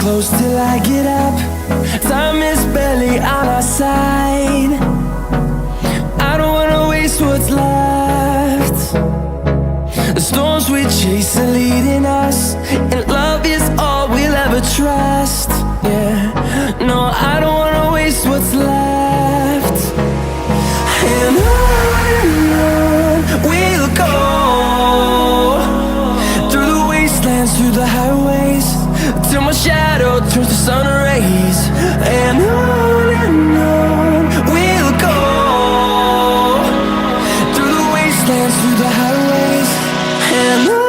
close till I get up. Time is barely on our side. I don't wanna waste what's left. The storms we chase are leading us, and love is all we'll ever trust. Yeah, no, I don't wanna waste what's left. And on we'll go, through the wastelands, through the highways, till my shadow turns to sun rays. And on we'll go, through the wastelands, through the highways, and on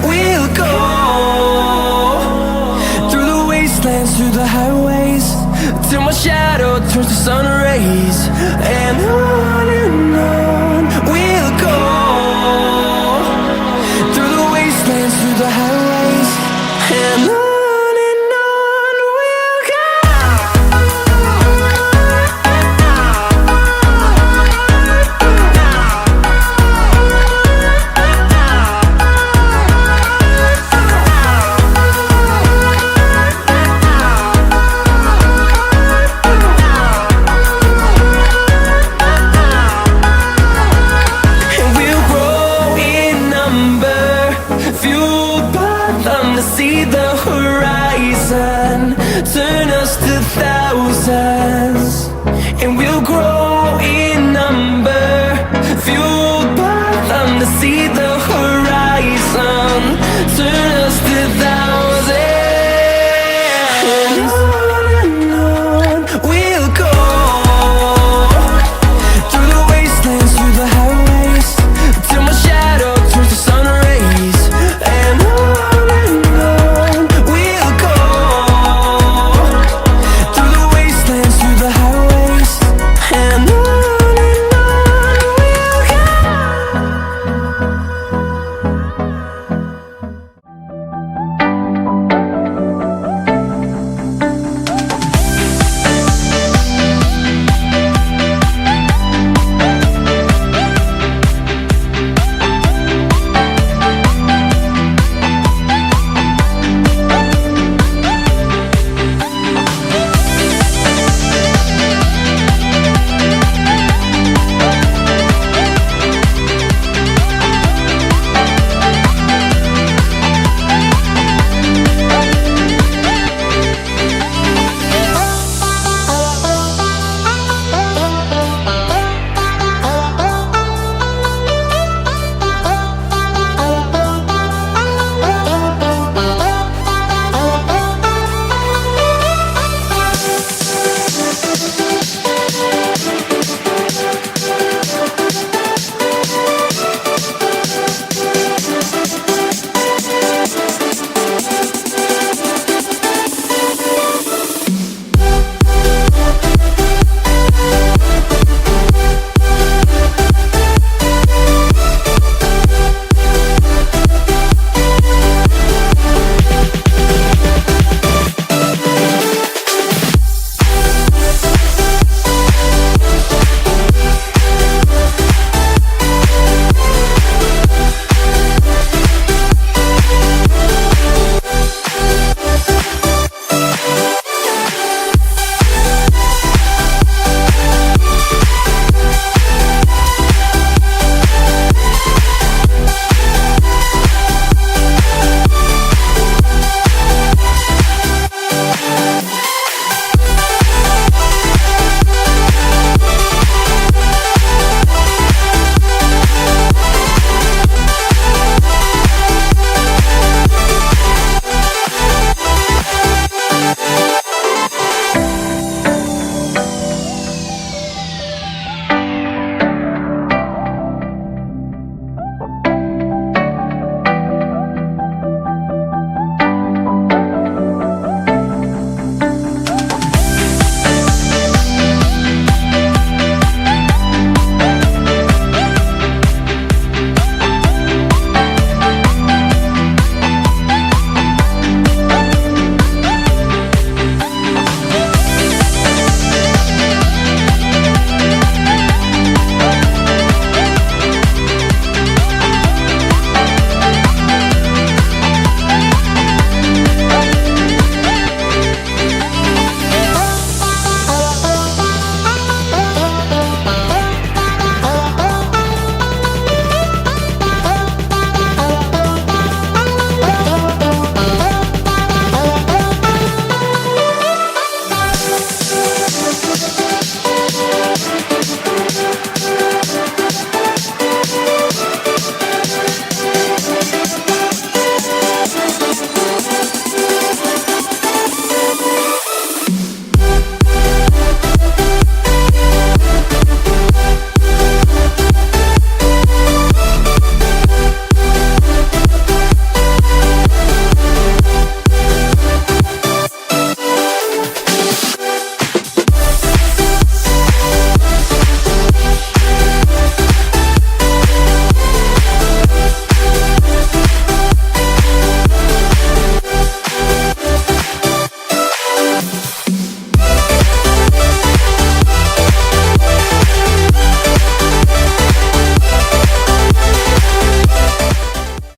we'll go. Through the highways, till my shadow turns to sun rays. And on